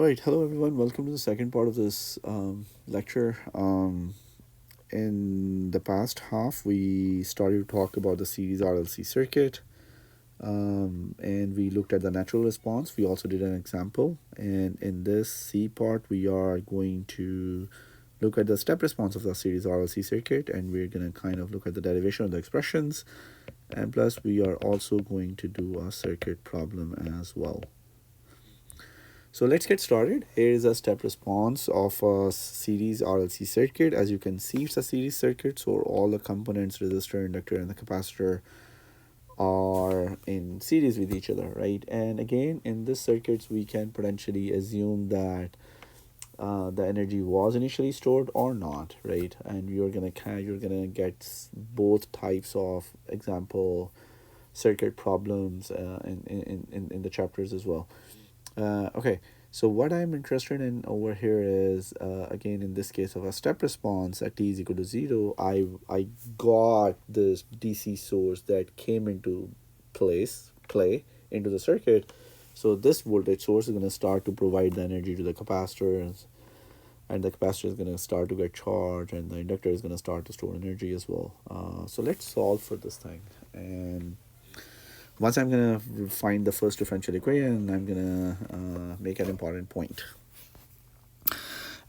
All right, hello everyone. Welcome to the second part of this lecture. In the past half, we started to talk about the series RLC circuit, and we looked at the natural response. We also did an example, and in this C part, we are going to look at the step response of the series RLC circuit, and we're going to kind of look at the derivation of the expressions, and plus we are also going to do a circuit problem as well. So let's get started. Here is a step response of a series RLC circuit. As you can see, it's a series circuit, so all the components, resistor, inductor, and the capacitor are in series with each other, right? And again, in this circuits, we can potentially assume that the energy was initially stored or not, right? And you're gonna get both types of example circuit problems in the chapters as well. Okay, so what I'm interested in over here is, again, in this case of a step response at t is equal to 0, I got this DC source that came into play into the circuit. So this voltage source is going to start to provide the energy to the capacitors, and the capacitor is going to start to get charged, and the inductor is going to start to store energy as well. So let's solve for this thing. And once I'm going to find the first differential equation, I'm going to make an important point.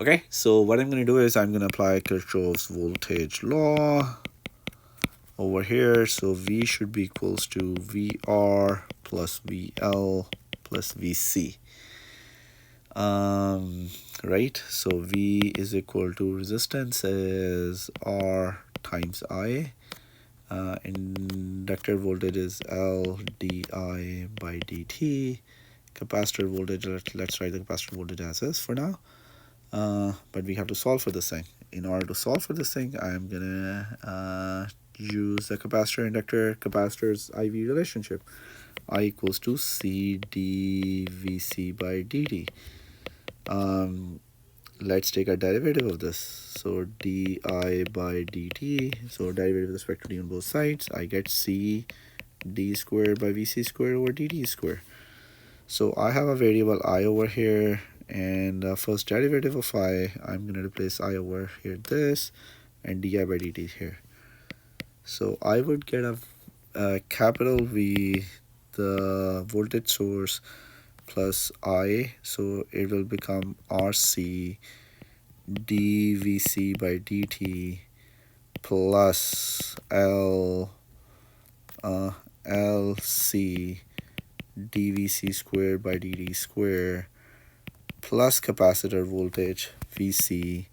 Okay, so what I'm going to do is I'm going to apply Kirchhoff's voltage law over here. So V should be equals to VR plus VL plus VC. Right, so V is equal to resistance is R times I. Inductor voltage is L di by dt. Capacitor voltage, let's write the capacitor voltage as is for now. But we have to solve for this thing. In order to solve for this thing, I'm gonna use the capacitor inductor capacitor's IV relationship. I equals to C dVC by dt. Let's take a derivative of this. So di by dt, so derivative with respect to d on both sides, I get c d squared by vc squared over dt squared. So I have a variable I over here, and first derivative of I, I'm going to replace I over here this, and di by dt here. So I would get a capital V, the voltage source, plus I, so it will become RC dVC by dt plus LC dVC squared by dt squared plus capacitor voltage VC.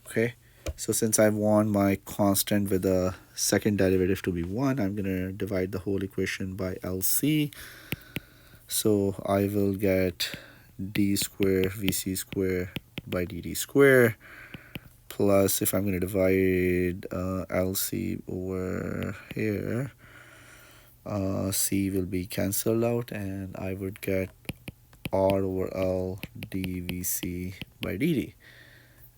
Okay, so since I want my constant with the second derivative to be 1, I'm going to divide the whole equation by LC. So I will get d squared VC squared by dt squared plus, if I'm going to divide LC over here, C will be cancelled out, and I would get R over L dVC by dt.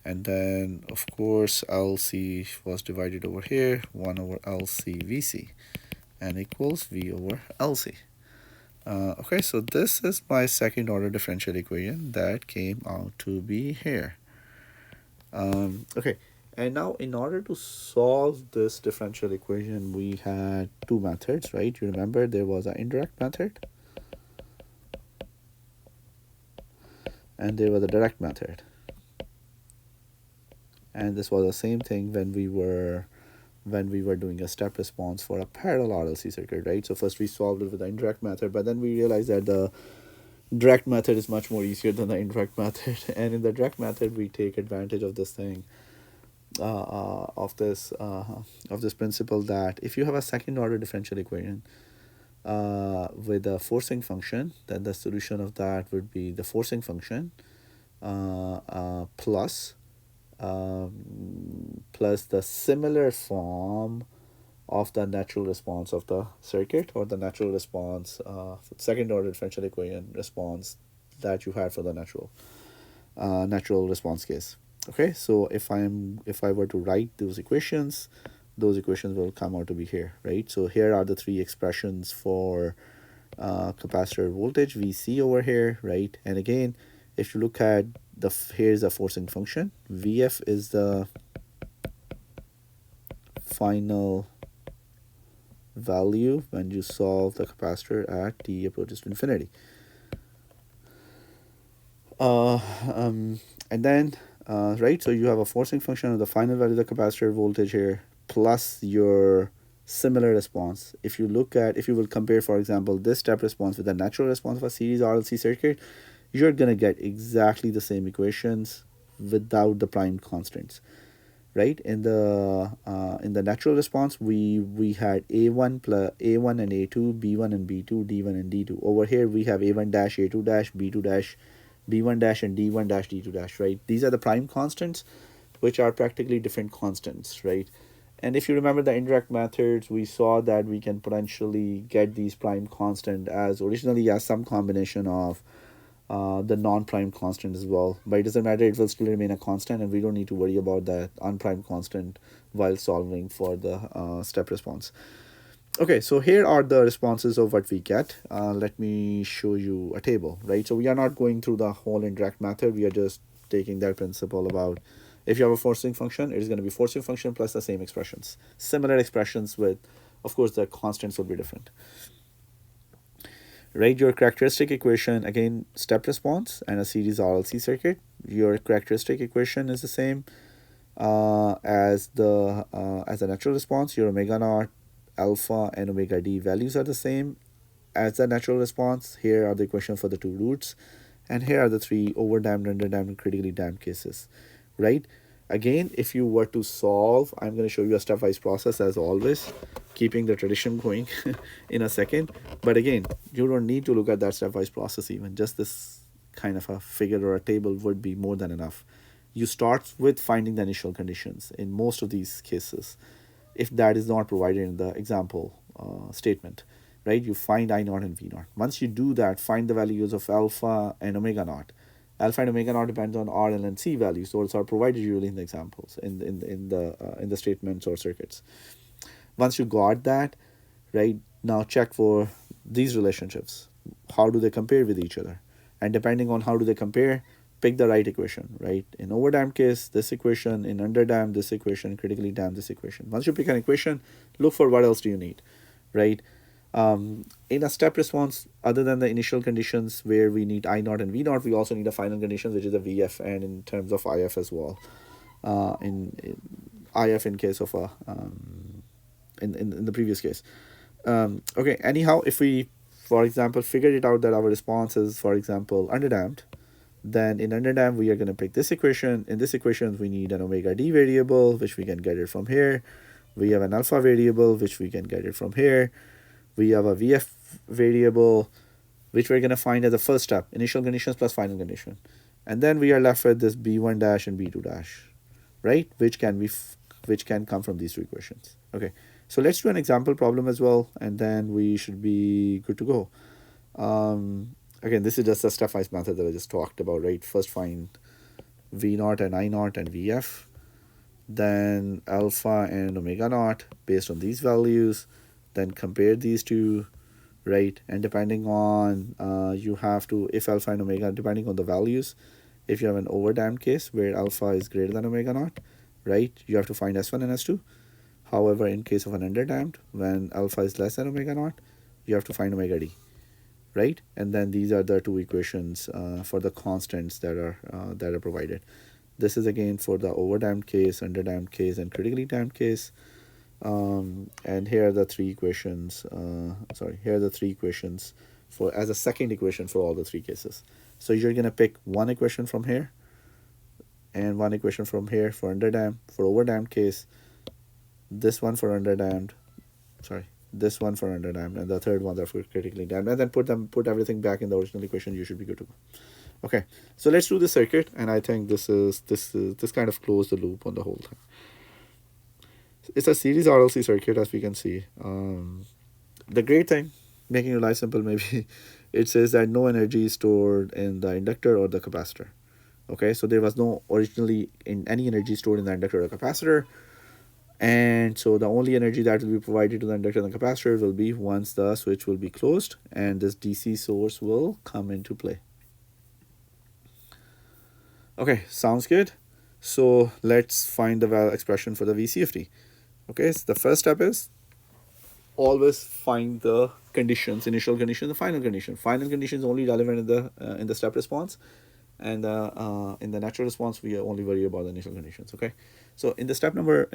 And then, of course, LC was divided over here, 1 over LC VC, and equals V over LC. Okay, so this is my second order differential equation that came out to be here. Okay, and now in order to solve this differential equation, we had two methods, right? You remember there was an indirect method and there was a direct method. And this was the same thing when we were doing a step response for a parallel RLC circuit, right? So first we solved it with the indirect method, but then we realized that the direct method is much more easier than the indirect method. And in the direct method, we take advantage of this thing, of this principle that if you have a second order differential equation with a forcing function, then the solution of that would be the forcing function plus the similar form of the natural response of the circuit, or the natural response, second order differential equation response that you had for the natural response case. Okay, so if I were to write those equations will come out to be here, right? So here are the three expressions for capacitor voltage VC over here, right? And again, If you look at here's a forcing function. Vf is the final value when you solve the capacitor at t approaches to infinity. Uh, um, and then, right, so you have a forcing function of the final value of the capacitor voltage here plus your similar response. If you will compare, for example, this step response with the natural response of a series RLC circuit, you're going to get exactly the same equations without the prime constants, right? In the natural response, we had a1 plus a1 and a2, b1 and b2, d1 and d2. Over here we have a1 dash, a2 dash, b2 dash, b1 dash, and d1 dash, d2 dash, right? These are the prime constants, which are practically different constants, right? And if you remember the indirect methods, we saw that we can potentially get these prime constant as originally as some combination of the non-prime constant as well. But it doesn't matter, it will still remain a constant, and we don't need to worry about that unprime constant while solving for the step response. Okay, so here are the responses of what we get. Let me show you a table, right? So we are not going through the whole indirect method. We are just taking that principle about if you have a forcing function, it is going to be forcing function plus the same expressions. Similar expressions with, of course, the constants will be different. Write your characteristic equation, again, step response and a series RLC circuit. Your characteristic equation is the same as the natural response. Your omega naught, alpha, and omega d values are the same as the natural response. Here are the equations for the two roots, and here are the three overdamped, underdamped, and critically damped cases, right? Again, if you were to solve, I'm going to show you a stepwise process as always, keeping the tradition going in a second. But again, you don't need to look at that stepwise process even. Just this kind of a figure or a table would be more than enough. You start with finding the initial conditions in most of these cases, if that is not provided in the example statement, right? You find I naught and V naught. Once you do that, find the values of alpha and omega naught. Alpha and omega naught depends on R, L, and C values. Those are provided usually in the examples, in the statements or circuits. Once you got that, right, now check for these relationships. How do they compare with each other? And depending on how do they compare, pick the right equation, right? In overdamped case, this equation. In underdamped, this equation. Critically damped, this equation. Once you pick an equation, look for what else do you need, right? In a step response, other than the initial conditions where we need I naught and V naught, we also need a final condition, which is a VF, and in terms of IF as well. In IF in case of a in the previous case. Okay. Anyhow, if we, for example, figured it out that our response is, for example, underdamped, then in underdamped we are going to pick this equation. In this equation, we need an omega d variable, which we can get it from here. We have an alpha variable, which we can get it from here. We have a VF variable, which we're going to find as the first step, initial conditions plus final condition. And then we are left with this B1 dash and B2 dash, right? Which can come from these two equations. Okay, so let's do an example problem as well, and then we should be good to go. Again, this is just a stepwise method that I just talked about, right? First find V naught and I naught and VF, then alpha and omega naught based on these values, then compare these two, right? And depending on you have to, if alpha and omega, depending on the values, if you have an overdamped case where alpha is greater than omega naught, right, you have to find S1 and S2. However, in case of an underdamped, when alpha is less than omega naught, you have to find omega d, right? And then these are the two equations for the constants that are provided. This is again for the overdamped case, underdamped case, and critically damped case. And here are the three equations. Here are the three equations for as a second equation for all the three cases. So you're gonna pick one equation from here, and one equation from here for underdamped. For overdamped case, this one for underdamped. This one for underdamped, and the third one there for critically damped. And then put everything back in the original equation. You should be good to go. Okay, so let's do the circuit, and I think this kind of closed the loop on the whole thing. It's a series RLC circuit, as we can see. The great thing, making your life simple maybe, it says that no energy is stored in the inductor or the capacitor. Okay, so there was no originally in any energy stored in the inductor or capacitor. And so the only energy that will be provided to the inductor and the capacitor will be once the switch will be closed and this DC source will come into play. Okay, sounds good. So let's find the expression for the VCFT. Okay, so the first step is always find the conditions, initial condition, the final condition. Final condition is only relevant in the step response, and in the natural response we only worry about the initial conditions. Okay, so in the step number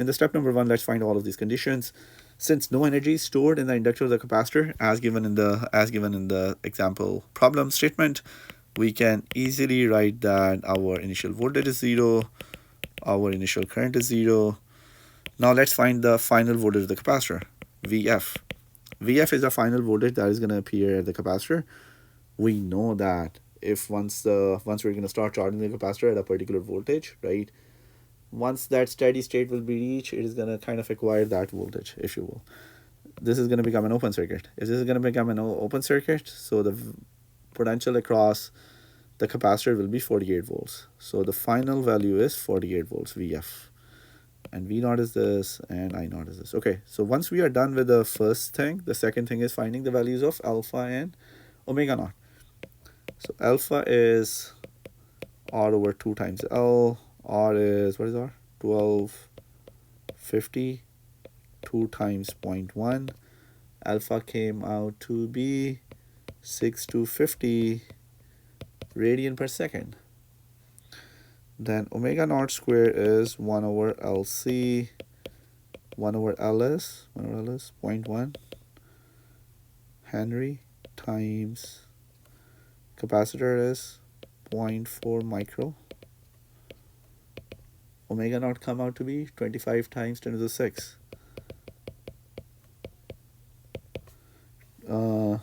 one, let's find all of these conditions. Since no energy is stored in the inductor or the capacitor, as given in the example problem statement, we can easily write that our initial voltage is zero, our initial current is zero. Now let's find the final voltage of the capacitor, VF. VF is the final voltage that is going to appear at the capacitor. We know that if once we're going to start charging the capacitor at a particular voltage, right? Once that steady state will be reached, it is going to kind of acquire that voltage, if you will. This is going to become an open circuit. If this is going to become an open circuit, so the potential across the capacitor will be 48 volts. So the final value is 48 volts VF. And V naught is this, and I naught is this. Okay, so once we are done with the first thing, the second thing is finding the values of alpha and omega naught. So alpha is R over 2 times L. R is, what is R? 1250. 2 times 0.1. Alpha came out to be 6250 radian per second. Then omega naught square is 1 over LC. 1 over L is 0.1 Henry times capacitor is 0.4 micro. Omega naught come out to be 25 times 10 to the 6.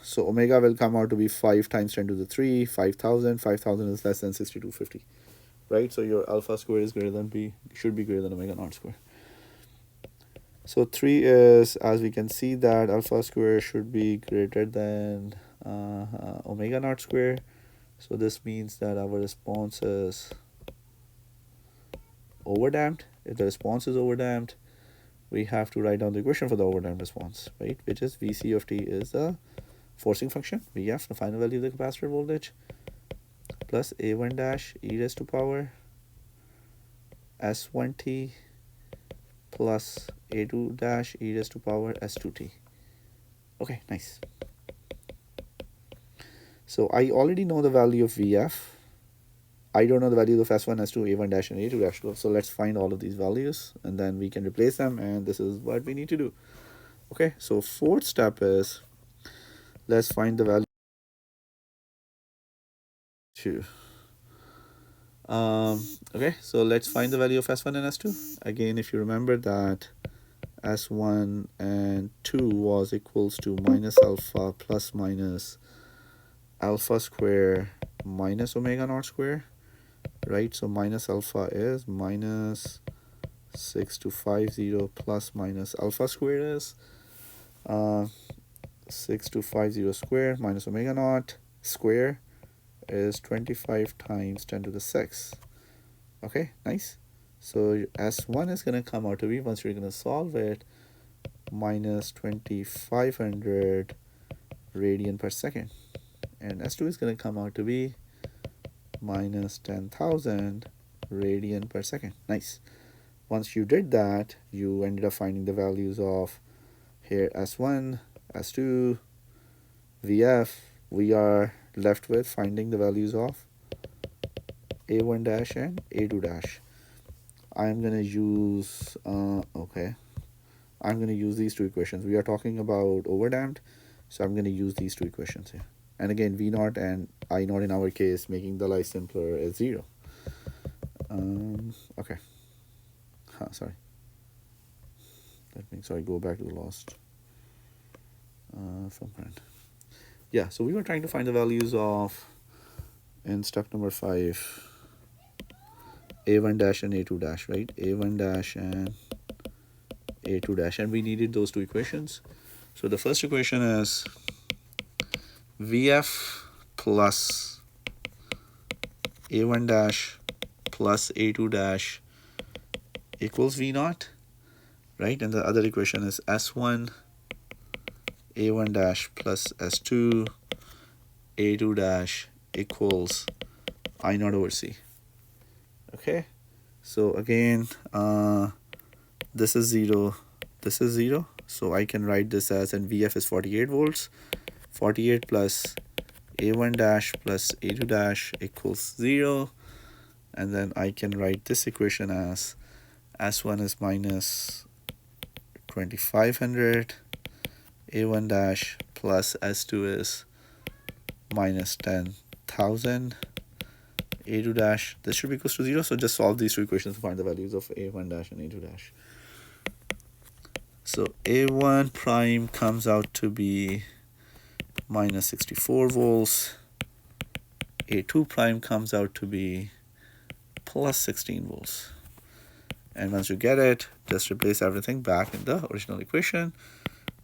So omega will come out to be 5 times 10 to the 3, 5,000. 5,000 is less than 6250, right? So your alpha square is greater than B, should be greater than omega naught square. So 3 is, as we can see, that alpha square should be greater than omega naught square. So this means that our response is overdamped. If the response is overdamped, we have to write down the equation for the overdamped response, right? Which is Vc of t is the forcing function, Vf, the final value of the capacitor voltage, plus a1 dash e raised to power s1t plus a2 dash e raised to power s2t. Okay, nice. So I already know the value of Vf. I don't know the values of S1, S2, A1 dash, and A2 dash. So let's find all of these values and then we can replace them, and this is what we need to do. Okay, so fourth step is let's find the value. Okay, so let's find the value of S1 and S2. Again, if you remember that S1 and 2 was equals to minus alpha plus minus alpha square minus omega naught square, right? So minus alpha is minus 6250 plus minus alpha square is 6250 square minus omega naught square is 25 times 10 to the 6. Okay, nice. So S1 is going to come out to be, once you're going to solve it, minus 2500 radian per second. And S2 is going to come out to be minus 10,000 radian per second. Nice. Once you did that, you ended up finding the values of here S1, S2, VF. We are left with finding the values of A1 dash and A2 dash. I'm going to use, I'm going to use these two equations. We are talking about overdamped, so I'm going to use these two equations here. And again, V naught and I naught in our case, making the life simpler, is 0. Okay. Sorry. Go back to the last from print. Yeah, so we were trying to find the values of, in step number 5, A1 dash and A2 dash, right? A1 dash and A2 dash, and we needed those two equations. So the first equation is VF plus A1 dash plus A2 dash equals V naught, right? And the other equation is S1 A1 dash plus S2 A2 dash equals I naught over C. Okay, so again, this is 0, this is 0, so I can write this as, and VF is 48 volts, 48 plus A1 dash plus A2 dash equals 0, and then I can write this equation as S1 is minus 2500, A1 dash plus S2 is minus 10,000, A2 dash, this should be equals to 0, so just solve these two equations to find the values of A1 dash and A2 dash. So A1 prime comes out to be minus 64 volts, A2 prime comes out to be plus 16 volts. And once you get it, just replace everything back in the original equation,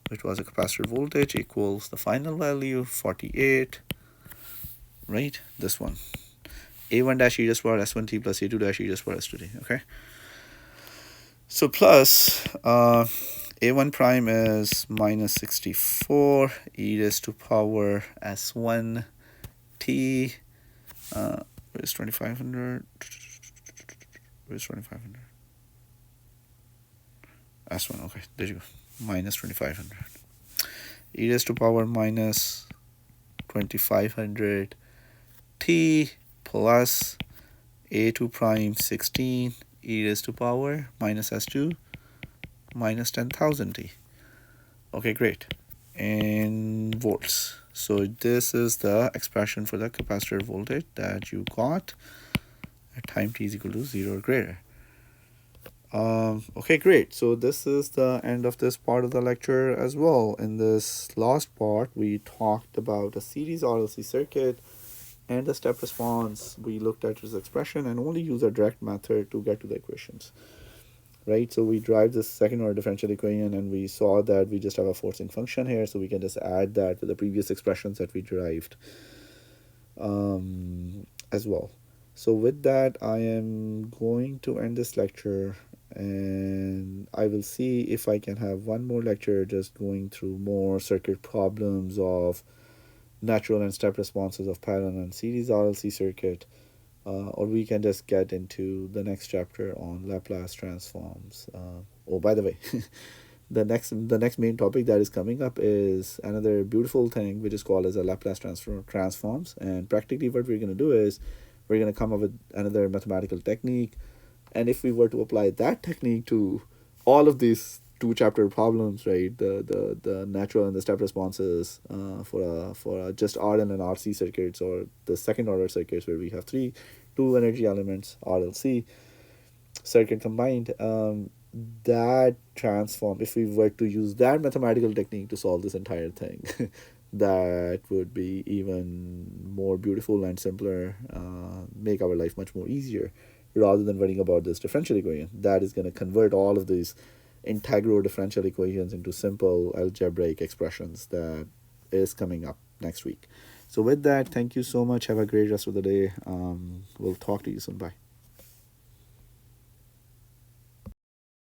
which was a capacitor voltage equals the final value 48, right? This one, A1 dash e just power S1t plus A2 dash e just power S2t. Okay, so plus A1 prime is minus 64 e raised to power S1t. Where's 2500? Where's 2500? S1, okay, there you go, minus 2500. E raised to power minus 2500 t plus A2 prime 16 e raised to power minus S2 minus 10,000 t. Okay, great. In volts. So this is the expression for the capacitor voltage that you got at time t is equal to 0 or greater. Okay, great. So this is the end of this part of the lecture as well. In this last part, we talked about a series RLC circuit and the step response. We looked at its expression and only use a direct method to get to the equations, right? So we derived this second order differential equation and we saw that we just have a forcing function here, so we can just add that to the previous expressions that we derived as well. So with that, I am going to end this lecture, and I will see if I can have one more lecture just going through more circuit problems of natural and step responses of parallel and series RLC circuit, or we can just get into the next chapter on Laplace transforms. Oh, by the way, the next main topic that is coming up is another beautiful thing which is called as a Laplace transforms, and practically what we're going to do is we're going to come up with another mathematical technique, and if we were to apply that technique to all of these two chapter problems, right, the natural and the step responses for just RL and RC circuits, or the second order circuits where we have two energy elements RLC circuit combined, that transform, if we were to use that mathematical technique to solve this entire thing, that would be even more beautiful and simpler, make our life much more easier, rather than worrying about this differential equation that is going to convert all of these integral differential equations into simple algebraic expressions. That is coming up next week. So with that, thank you so much. Have a great rest of the day. We'll talk to you soon. Bye.